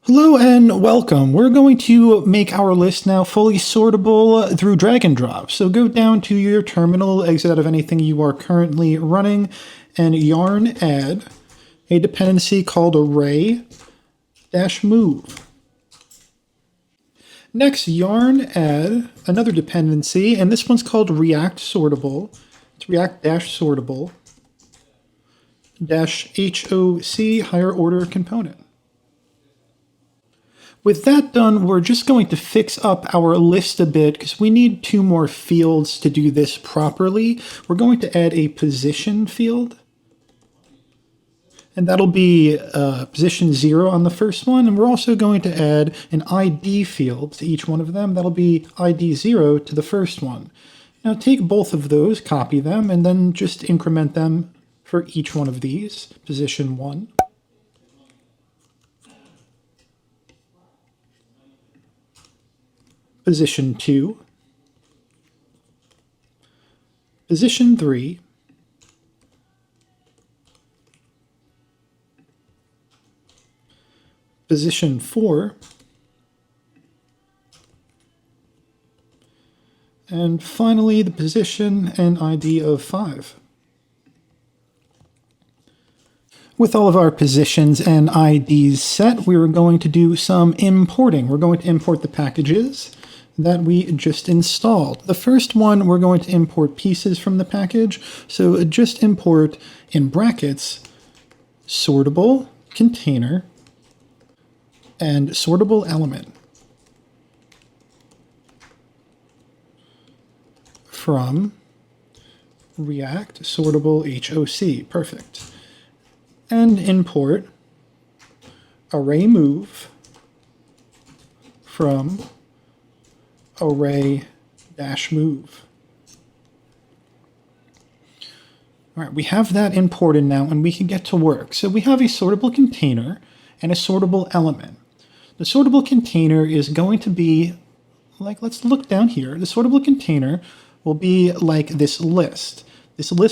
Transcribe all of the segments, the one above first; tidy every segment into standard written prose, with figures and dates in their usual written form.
Hello and welcome. We're going to make our list now fully sortable through drag and drop. So go down to your terminal, exit out of anything you are currently running, and yarn add a dependency called array-move. Next, yarn add another dependency, and this one's called React-Sortable. It's React-Sortable-HOC higher order component. With that done, we're just going to fix up our list a bit because we need two more fields to do this properly. We're going to add a position field, and that'll be position 0 on the first one. And we're also going to add an ID field to each one of them. That'll be ID 0 to the first one. Now take both of those, copy them, and then just increment them for each one of these. Position 1. Position 2, position 3, position 4, and finally the position and ID of 5. With all of our positions and IDs set, we are going to do some importing. We're going to import the packages that we just installed. The first one, we're going to import pieces from the package. So just import, in brackets, SortableContainer and SortableElement from React-Sortable-HOC. Perfect. And import arrayMove from array-move. All right, we have that imported now, and we can get to work. So we have a sortable container and a sortable element. The sortable container is going to be like, let's look down here. The sortable container will be like this list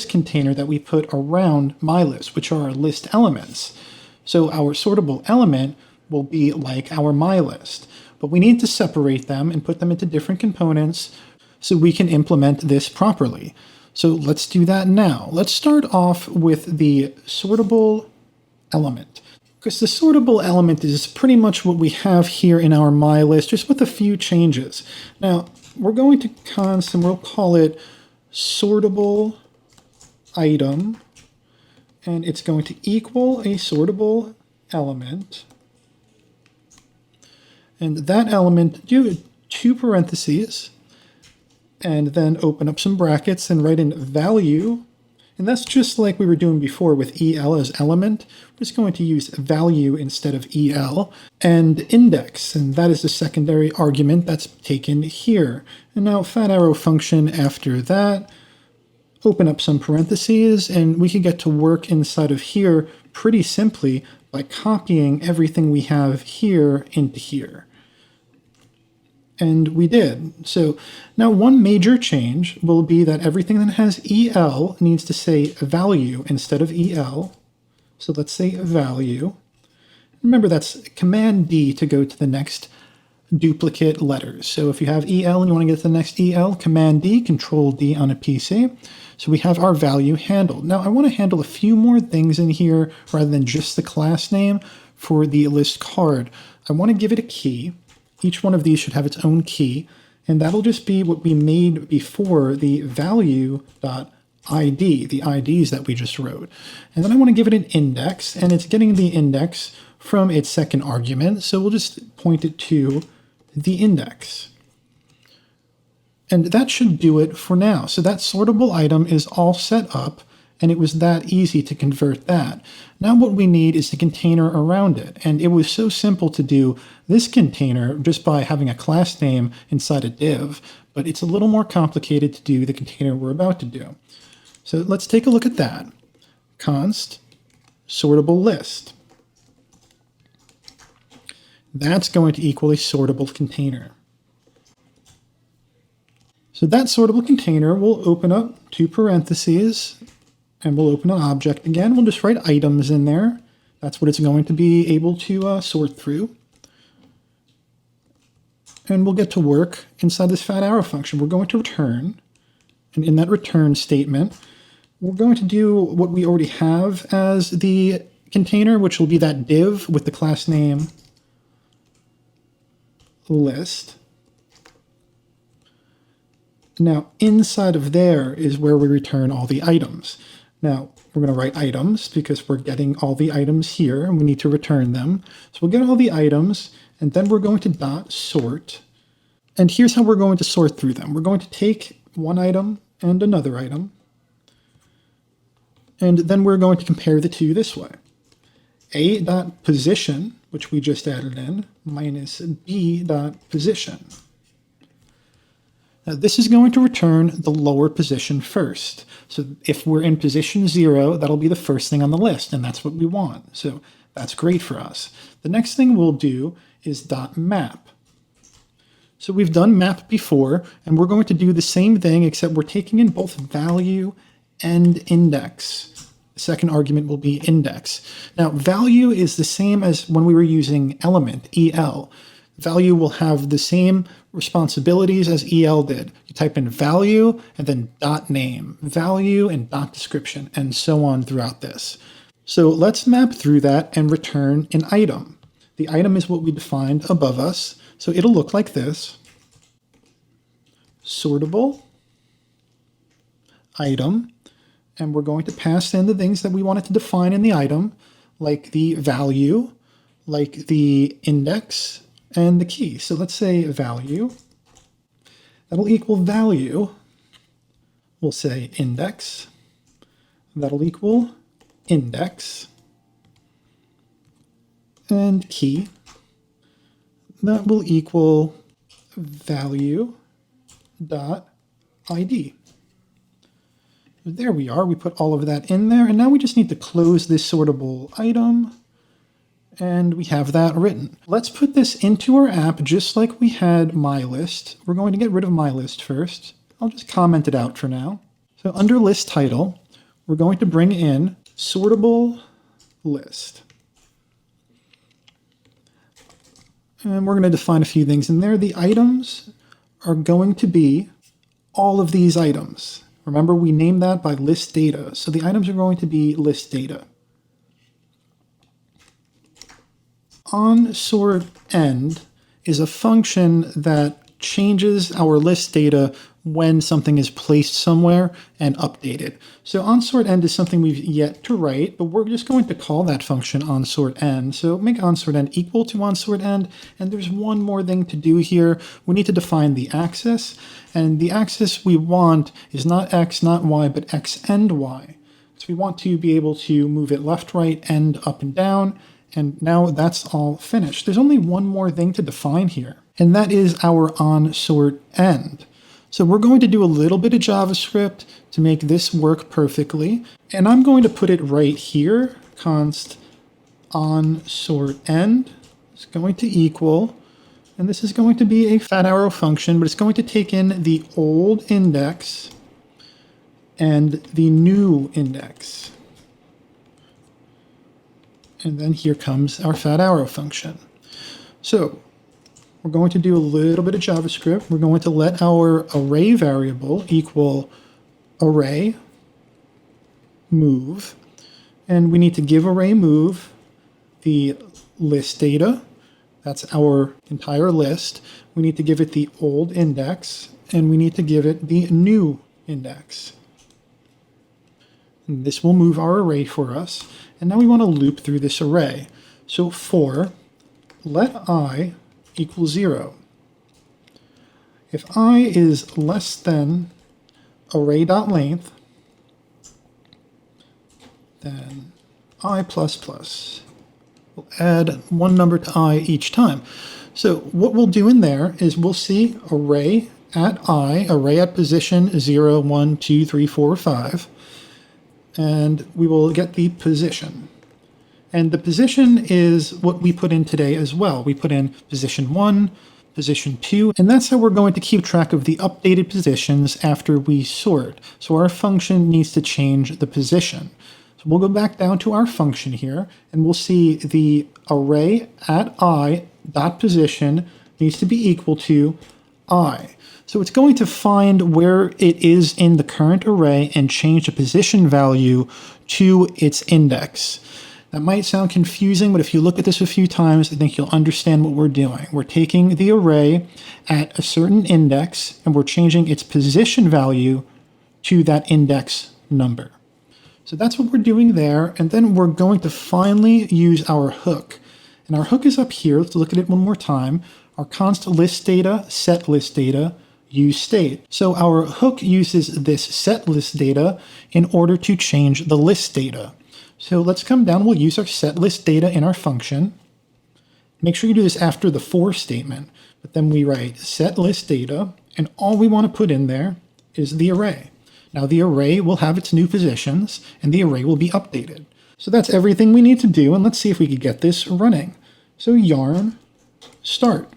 container that we put around my list, which are our list elements. So our sortable element will be like our my list. But we need to separate them and put them into different components so we can implement this properly. So let's do that now. Let's start off with the sortable element, because the sortable element is pretty much what we have here in our my list, just with a few changes. Now, we're going to const, and we'll call it sortable item, and it's going to equal a sortable element. And that element, do 2 parentheses, and then open up some brackets and write in value. And that's just like we were doing before with EL as element. We're just going to use value instead of EL. And index, and that is the secondary argument that's taken here. And now fat arrow function after that. Open up some parentheses, and we can get to work inside of here pretty simply by copying everything we have here into here. And we did. So now one major change will be that everything that has EL needs to say value instead of EL. So let's say value. Remember, that's Command D to go to the next duplicate letters. So if you have EL and you want to get to the next EL, Command D, Control D on a PC. So we have our value handled. Now I want to handle a few more things in here rather than just the class name for the list card. I want to give it a key. Each one of these should have its own key, and that'll just be what we made before the value.id, the IDs that we just wrote. And then I want to give it an index, and it's getting the index from its second argument, so we'll just point it to the index. And that should do it for now. So that sortable item is all set up, and it was that easy to convert that. Now what we need is the container around it, and it was so simple to do this container just by having a class name inside a div, but it's a little more complicated to do the container we're about to do. So let's take a look at that. Const SortableList. That's going to equal a sortable container. So that sortable container will open up 2 parentheses, and we'll open an object again. We'll just write items in there. That's what it's going to be able to sort through. and we'll get to work inside this fat arrow function. We're going to return, and in that return statement, we're going to do what we already have as the container, which will be that div with the class name list. Now, inside of there is where we return all the items. Now, we're going to write items because we're getting all the items here and we need to return them. So we'll get all the items, and then we're going to dot sort. And here's how we're going to sort through them. We're going to take one item and another item, and then we're going to compare the two this way. A.position, which we just added in, minus B.position. Now this is going to return the lower position first. So if we're in position 0, that'll be the first thing on the list, and that's what we want. So that's great for us. The next thing we'll do is .map. So we've done map before, and we're going to do the same thing, except we're taking in both value and index. The second argument will be index. Now, value is the same as when we were using element, EL. Value will have the same responsibilities as EL did. You type in value and then .name, value and .description, and so on throughout this. So let's map through that and return an item. The item is what we defined above us. So it'll look like this. Sortable item. And we're going to pass in the things that we wanted to define in the item, like the value, like the index, and the key. So let's say value. That'll equal value. We'll say index. That'll equal index. And key. That will equal value dot ID. There we are. We put all of that in there, and now we just need to close this sortable item, and we have that written. Let's put this into our app just like we had MyList. We're going to get rid of MyList first. I'll just comment it out for now. So under list title, we're going to bring in SortableList. And we're going to define a few things in there. The items are going to be all of these items. Remember, we named that by list data. So the items are going to be list data. OnSortEnd is a function that changes our list data when something is placed somewhere and updated. So OnSortEnd is something we've yet to write, but we're just going to call that function OnSortEnd. So make OnSortEnd equal to OnSortEnd, and there's one more thing to do here. We need to define the axis, and the axis we want is not x, not y, but x and y. So we want to be able to move it left, right, and up and down, and now that's all finished. There's only one more thing to define here, and that is our OnSortEnd. So we're going to do a little bit of JavaScript to make this work perfectly. And I'm going to put it right here, const OnSortEnd is going to equal, and this is going to be a fat arrow function, but it's going to take in the old index and the new index. And then here comes our fat arrow function. So we're going to do a little bit of JavaScript. We're going to let our array variable equal arrayMove. And we need to give arrayMove the list data. That's our entire list. We need to give it the old index, and we need to give it the new index. And this will move our array for us. And now we want to loop through this array. So for let I equals 0. If I is less than array.length, then I plus plus. We'll add one number to I each time. So what we'll do in there is we'll see array at I, array at position 0, 1, 2, 3, 4, 5, and we will get the position. And the position is what we put in today as well. We put in position 1, position 2, and that's how we're going to keep track of the updated positions after we sort. So our function needs to change the position. So we'll go back down to our function here, and we'll see the array at I dot position needs to be equal to I. So it's going to find where it is in the current array and change the position value to its index. That might sound confusing, but if you look at this a few times, I think you'll understand what we're doing. We're taking the array at a certain index, and we're changing its position value to that index number. So that's what we're doing there, and then we're going to finally use our hook. And our hook is up here. Let's look at it one more time. Our const list data, set list data, use state. So our hook uses this set list data in order to change the list data. So let's come down, we'll use our set list data in our function. Make sure you do this after the for statement, but then we write set list data, and all we want to put in there is the array. Now the array will have its new positions, and the array will be updated. So that's everything we need to do, and let's see if we can get this running. So yarn start.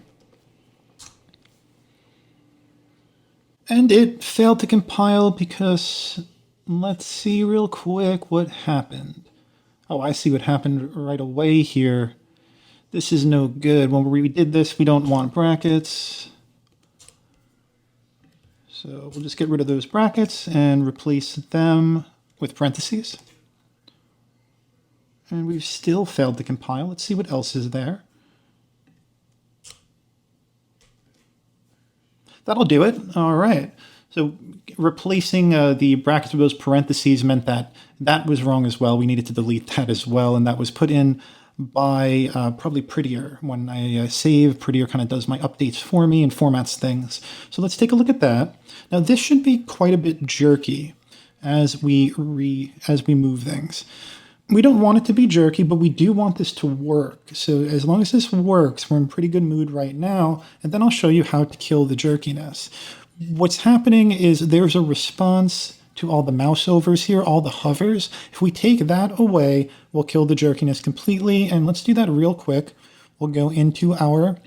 And it failed to compile because, let's see real quick what happened. Oh, I see what happened right away here. This is no good. When we did this, we don't want brackets. So we'll just get rid of those brackets and replace them with parentheses. And we've still failed to compile. Let's see what else is there. That'll do it. All right. So replacing the brackets with those parentheses meant that that was wrong as well. We needed to delete that as well, and that was put in by probably Prettier. When I save, Prettier kind of does my updates for me and formats things. So let's take a look at that. Now this should be quite a bit jerky as we move things. We don't want it to be jerky, but we do want this to work. So as long as this works, we're in pretty good mood right now, and then I'll show you how to kill the jerkiness. What's happening is there's a response to all the mouse overs here, all the hovers. If we take that away, we'll kill the jerkiness completely, and let's do that real quick. We'll go into our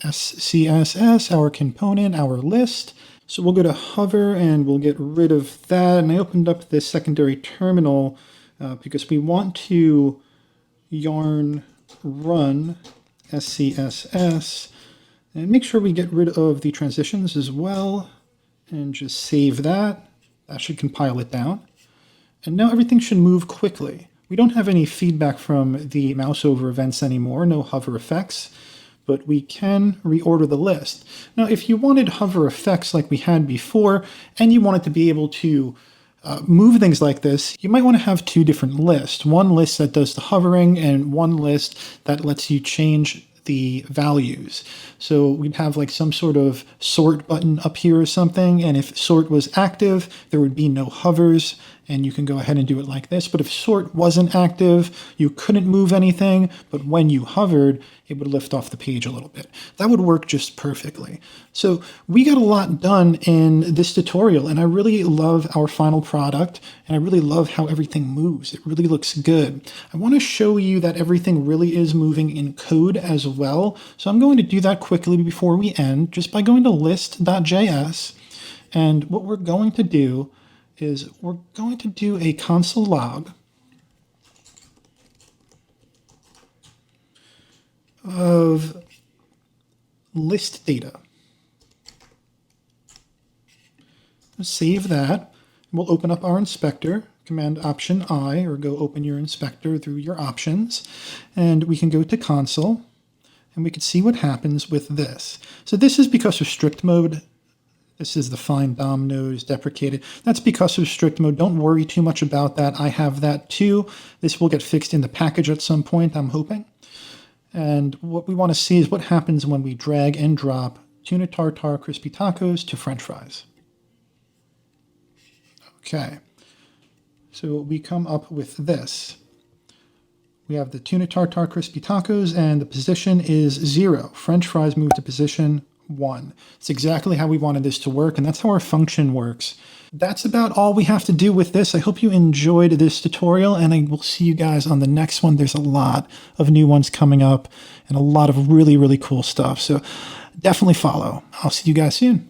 SCSS, our component, our list. So we'll go to hover, and we'll get rid of that, and I opened up this secondary terminal because we want to yarn run SCSS and make sure we get rid of the transitions as well and just save that. That should compile it down. And now everything should move quickly. We don't have any feedback from the mouse over events anymore, no hover effects, but we can reorder the list. Now, if you wanted hover effects like we had before, and you wanted to be able to move things like this, you might want to have two different lists. One list that does the hovering and one list that lets you change the values. So we'd have like some sort of sort button up here or something, and if sort was active, there would be no hovers, and you can go ahead and do it like this. But if sort wasn't active, you couldn't move anything, but when you hovered, it would lift off the page a little bit. That would work just perfectly. So we got a lot done in this tutorial, and I really love our final product, and I really love how everything moves. It really looks good. I want to show you that everything really is moving in code as well. So I'm going to do that quickly before we end, just by going to list.js. And what we're going to do is we're going to do a console log of list data. Save that. We'll open up our inspector, Command Option I, or go open your inspector through your options, and we can go to console, and we can see what happens with this. So this is because of strict mode. This is the find DOM node deprecated. That's because of strict mode. Don't worry too much about that. I have that too. This will get fixed in the package at some point, I'm hoping. And what we want to see is what happens when we drag and drop tuna tartare crispy tacos to French fries. Okay, so we come up with this. We have the tuna tartare crispy tacos, and the position is 0. French fries move to position 1. It's exactly how we wanted this to work, and that's how our function works. That's about all we have to do with this. I hope you enjoyed this tutorial, and I will see you guys on the next one. There's a lot of new ones coming up and a lot of really, really cool stuff. So definitely follow. I'll see you guys soon.